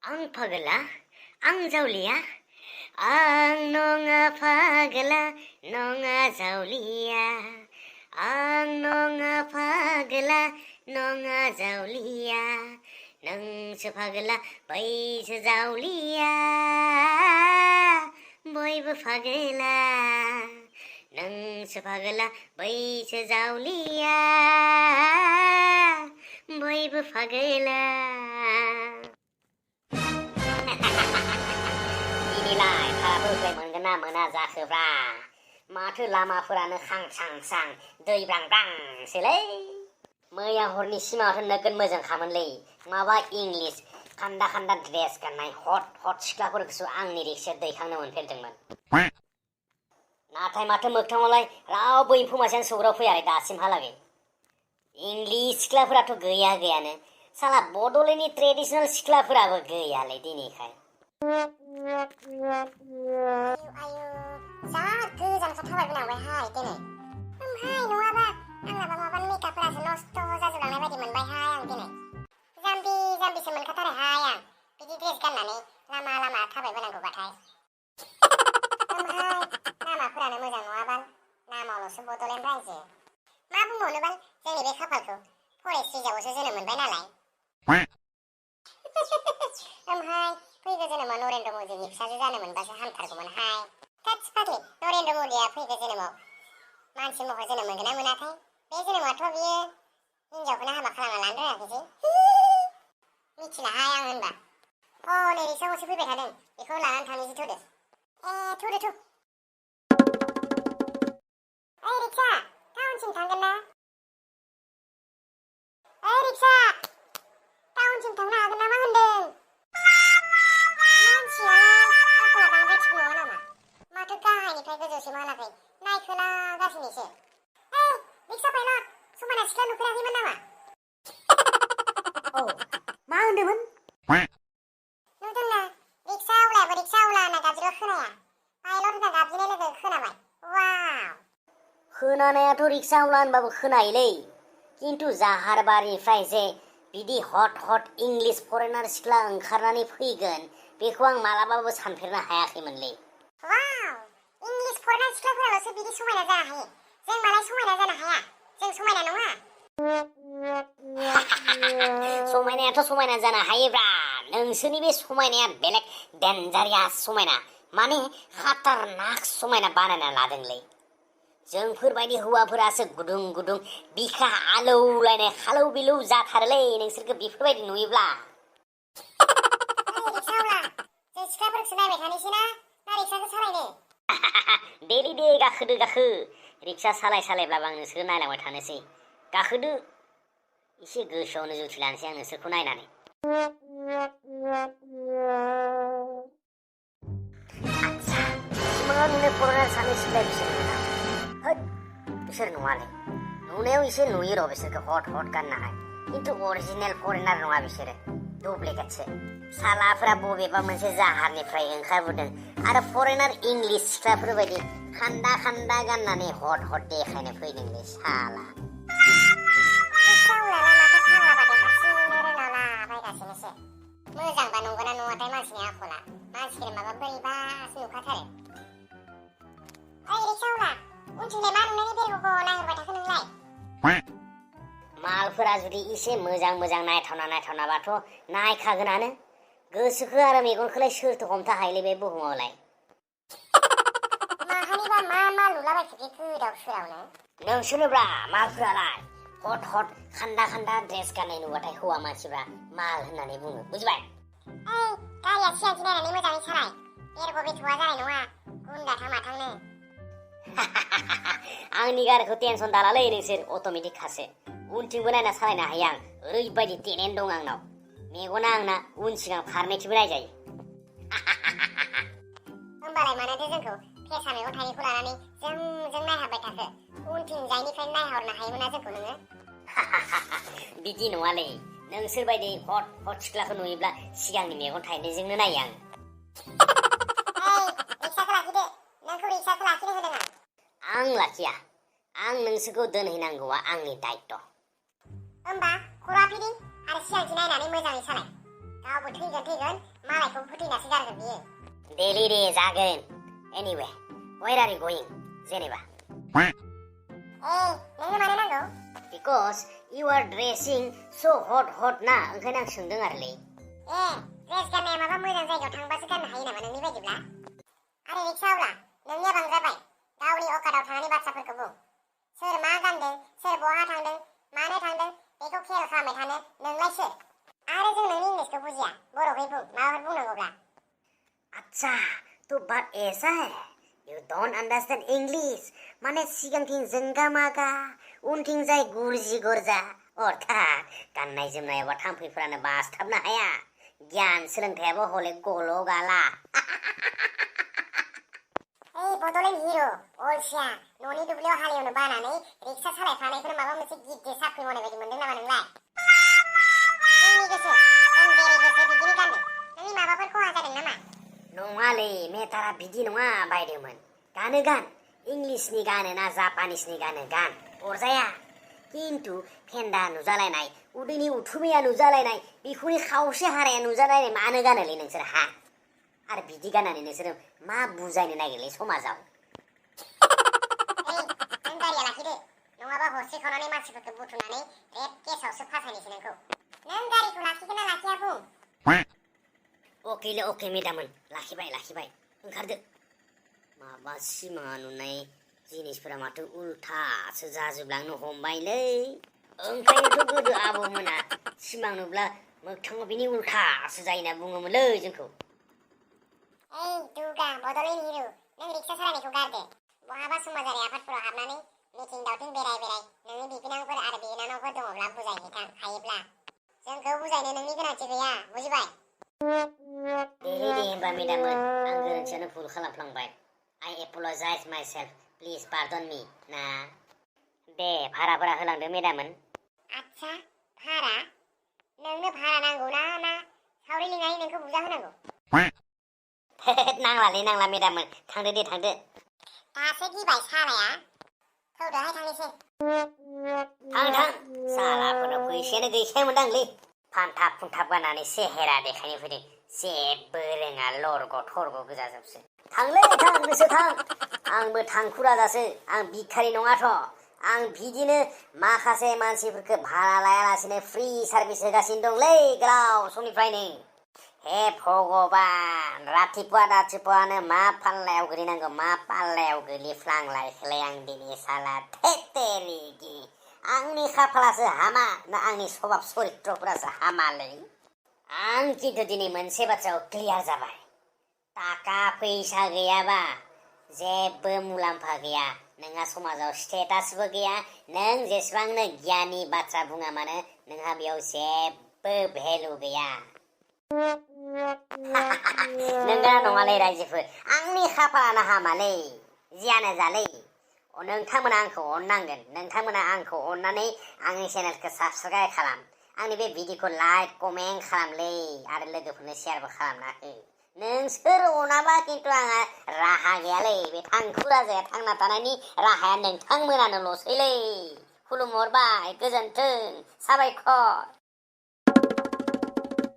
Ang pagla, ang zawliya, ang nonga pagla, nonga zawliya, ang nonga pagla, nonga zawliya, nang sa pagla, bay sa zawliya, boyबो pagla, nang sa pagla, bay sa zawliya, boयबो pagla. दिनैलाय भाराफोरखौलाय मोनगोन ना मोना जाखोब्रा माथो लामाफोरानो खां-सां-सां दैब्रां-ब्रांसोलै मैया हरनि सिमाङावथ' नोगोद मोजांखामोनलै माबा English खान्दा dress गाननाय हट सिख्लाफोरखौसो आंनि रिक्सायाव दैखांनो मोनफेरदोंमोन नाथाय माथो मोगथाङावलाय रावबो एम्फौ मासेयानो सौग्रावफैयाखै दासिमहालागै इंलिस सिख्लाफोराथ' गैयानो साला बड'लेण्डनि ट्रेडिसनेल सिख्लाफोराबो गैयालै दिनैखाय आयु जा गोजानखा थाबायबोनांबायहाय दिनै ओमहाय नङाबा आंनाबा माबा मेकआपफोरासो नस्थ' जाजोबलांनाय बायदि मोनबायहाय आं दिनै जाम्बिसो मोनखाथारोहाय आं बिदि ड्रेस गाननानै लामा थाबायबोनांगौबाथाय ओमहाय लामाफोरानो मोजां नङाबाल नामावल'सो बड'लेण्ड रायजो मा बुंबावनोबाल जोंनि बे खाफालखौ फरेस्ट रिजार्भआवसो जोनोम मोनबाय नालाय ओमहाय फैगौ जोनोमाव नरेन्द्र मदिनि फिसाजो जानो मोनबासो हामथारगौमोनहाय थोदस फाग्लि नरेन्द्र मदिया फैगौ जोनोमाव मानसि महर जोनोम मोनगोन ना मोनाथाय बे जोनोमावथ' बियो हिनजावखौनो हाबा खालामना लानो रोङाखैसै मिथिलाहाय आं होनबा नै रिक्सा गंसे फैबाय थादों बेखौ लानानै थांनोसै थ'दो थ'दो ओइ रिक्सा टाउनसिम थांगोन ना ओइ रिक्सा टाउनसिम थांनो हागोन नामा होनदों मानसियालाय आखला बांद्राय थिग नङा नामा माथो गाहायनिफ्राय गोजौसिमहालागै नायखोलागासिनोसो रिक्सा पाइलट समायना सिख्ला नुफेराखैमोन नामा मा होनदोंमोन नुदोंना रिक्सा आवलायाबो रिक्सा आवला होनना गाबज्रिबा खोनाया पाइलट होनना गाबज्रिनाय लोगो खोनाबाय वाव खोनानायाथ' रिक्सा आवला होनबाबो खोनायोलै खिन्थु जाहारबारिनिफ्राय जे बिदि हट इंलिस फरेनार सिख्ला ओंखारनानै फैगोन बेखौ आं मालाबाबो सानफेरनो हायाखैमोनलै वाव इंलिस फरेनार सिख्लाफोराल'सो बिदि समायना जानो हायो जों मालाय समायना जानो हाया जों समायना नङा समायनायाथ' समायना जानो हायोब्रा नोंसोरनि बे समायनाया बेलेग डेन्जारियास समायना माने खाटारनाक समायना बानायना लादोंलै जोंफोरबायदि हौवाफोरासो गुदुं बिखा आलौलायनाय खालौ बिलौ जाथारोलै नोंसोरखौ बेफोरबायदि नुयोब्ला रिक्सावला जों सिख्लाफोरखौसो नायबाय थानोसै ना रिक्साखौ सालायनो दे गाखो रिक्सा सालायब्लाबो आं नोंसोरखौ नायलांबाय थानोसै गाखोदो एसे गोसोआवनो जुथि लानोसै आं नोंसोरखौ नायनानै आच्छा सिमाङाव नुनाय फरेनार सानै सिख्ला बिसोर नङा बिसोर नङालै नुनायाव एसे नुयो र' बिसोरखौ हट गाननाहाय खिन्थु अरिजिनेल फरेनार नङा बिसोरो डुप्लिकेटसो सालाफोरा बबेबा मोनसे जाहारनिफ्राय ओंखारबोदों आरो फरेनार इंलिस सिख्लाफोर बायदि खान्दा गाननानै हट देखायनो फैदोंलै साला मोजांबा नंगौना नङाथाय मानसिनि आखला मानसिफोर माबा बोरैबासो नुखाथारो ओइ रिक्सावला उनथिंलाय मा नुनायनि बेरग'खौ नायहरबाय थाखो नोंलाय मालफोरा जुदि एसे मोजां नायथावनाबाथ' नायखागोनानो गोसोखौ आरो मेगनखौलाय सोरथो हमथा हायोलै बे बुहुमावलाय माहानिबा मा लुलाबायखो बे गोदाव सोरावनो नोंसोरनोब्रा मालफोरालाय हट खान्दा ड्रेस गाननाय नुबाथाय हौवा मानसिफ्रा माल होननानै बुङो बुजिबाय गारिया सिगांथि नायनानै मोजाङै सालाय बेरग' बेथ'आ जानाय नङा गुन्दाथां माथांनो आंनि गारिखौ टेनसन दालालै नोंसोर अट'मेटिक खासो उनथिंबो नायना सालायनो हायो आं ओरैबायदि टेलेन्ट दं आंनाव मेगना आंना उन सिगां फारनैथिंबो नायजायो होमबालाय मानोथो जोंखौ फेसा मैगं थाइगंखौ लानानै जों नायहाबबाय थाखो उनथिंजायनिफ्राय नायहरनो हायोमोन ना जोंखौ नोङो बिदि नङालै नोंसोर बायदि हट सिख्लाखौ नुयोब्ला सिगांनि मेगन थाइनैजोंनो नायो आं लाखिया आं नोंसोरखौ दोनहैनांगौआ आंनि दायित्व होमबा खर'आ फिदिं आरो सिगांथि नायनानै मोजाङै सालाय गावबो थैगोन मालायखौ फोथैनासो गारगोन बियो डेलि दे जागोन anyway where are you going जेनेबा नोंनो मानो नांगौ because you are dressing so hot ना ओंखायनो आं सोंदों आरोलै ड्रेस गाननाया माबा मोजां जायगायाव थांबासो गाननो हायो नामा नोंनि बायदिब्ला आरे रिक्सा अब्ला नोंनिया बांद्रायबाय गावनि अकादाव थानायनि बाथ्राफोरखौ बुं सोर मा गानदों सोर बहा थांदों मानो थांदों बेखौ खेल खालामबाय थानो नोंलाय सोर आरो जों नोंनि इंलिसखौ बुजिया बर'खै बुं माबाफोर बुंनांगौब्ला अच्छा तो बात ऐसा है you don't understand English माने सिगांथिं जोंगा मागा उनथिंजाय गुरजि गरजा अर्थात गाननाय जोमनायावबा थाम्फैफोरानो बासथाबनो हाया गियान सोलोंथायाबो हले गल' गाला बड'लेण्ड हिर' अलसिया न'नि दुब्लियाव हालेवनो बानानै रिक्सा सालायफानायखौनो माबा मोनसे गिदिर साख्रि मावनाय बायदि मोनदों नामा नोंलाय जोंनि गोसो जों जेरै गोसो बिदिनो गानदों नोंनि माबाफोर खहा जादों नामा नङालै मेटारा बिदि नङा बायदोंमोन गानो गान इंलिसनि गानो ना जापानिसनि गानो गान अरजाया किन्तु फेन्दा नुजालायनाय उदैनि उथुमैया नुजालायनाय बिखुंनि खावसे हाराया नुजालायनाय मानो गानोलै नोंसोर हा आरो बिदि गाननानै नोंसोरो मा बुजायनो नागिरलै समाजाव नों गारिया लाखिदो नङाबा हरसे खावनानै मानसिफोरखौ बुथुमनानै रेप केसावसो फासायनोसै नोंखौ नों गारिखौ लाखिगोन ना लाखिया बुं अकेलै अके मेदामोन लाखिबाय ओंखारदो माबा सिमा नुनाय जिनिसफोरा माथो उल्थासो जाजोबलांनो हमबायलै ओंखायनोथ' गोदो आबौमोना सिमां नुब्ला मोगथाङाव बिनि उल्थासो जायो होनना बुङोमोनलै जोंखौ दुगा बड'लेण्ड हिर' नों रिक्सा सालायनायखौ गारदो बहाबा समाजारि आफादफोराव हाबनानै मिथिं दावथिं बेराय नोंनि बिबिनांफोर आरो बिनानावफोर दङब्ला बुजायहैथां हायोब्ला जोंखौ बुजायनो नोंनि गोनांथि गैया बुजिबाय दे होमबा मेदामोन आं गोरोन्थियानो भुल खालामफ्लांबाय I apologize myself please pardon me ना दे भाराफोरा होलांदो मेदामोन आच्छा भारा नोंनो भारा नांगौ ना सावरि लिंनानै नोंखौ बुजा होनांगौ नांला मेदामोन थांदो दे थांदो दासो गिबाय सालाया थौ दाहाय थांनोसै थां सालाफोरनाव फैसायानो गैखायामोनदांलै फान्थाब फुन्थाब गाननानै सेहेरा देखायनो फैदों जेबो रोङा लरग' थरग' गोजाजोबसो थांलै थां नोंसोर थां आंबो थांखु राजासो आं भिखारि नङाथ' आं बिदिनो माखासे मानसिफोरखौ भारा लायालासिनो फ्रि सार्भिस होगासिनो दंलै गोलाव समनिफ्रायनो हे भगबान रातिपुवानो मा पाल्लायाव गोलैनांगौ मा पाल्लायाव गोलैफ्लांलायखोलै आं दिनै साला थेत्तेरिगि आंनि खाफालासो हामा ना आंनि स्वभाब चरित्रफोरासो हामालै आं खिन्थु दिनै मोनसे बाथ्रायाव क्लियार जाबाय थाखा फैसा गैयाबा जेबो मुलाम्फा गैया नोंहा समाजाव स्टेटासबो गैया नों जेसेबांनो गियाननि बाथ्रा बुङा मानो नोंहा बेयाव जेबो भेलु गैया नोंगोना नङालै रायजोफोर आंनि खाफालानो हामालै जियानो जालै नोंथांमोना आंखौ अननांगोन नोंथांमोना आंखौ अननानै आंनि चेनेलखौ साबसक्राइब खालाम आंनि बे भिडिअखौ लाइक कमेन्ट खालामलै आरो लोगोफोरनो शेयारबो खालामना हो नोंसोर अनाबा खिन्थु आंहा राहा गैयालै बे थांखु राजाया थांना थानायनि राहाया नोंथांमोनानोल'सैलै खुलुमहरबाय गोजोन्थों साबायखर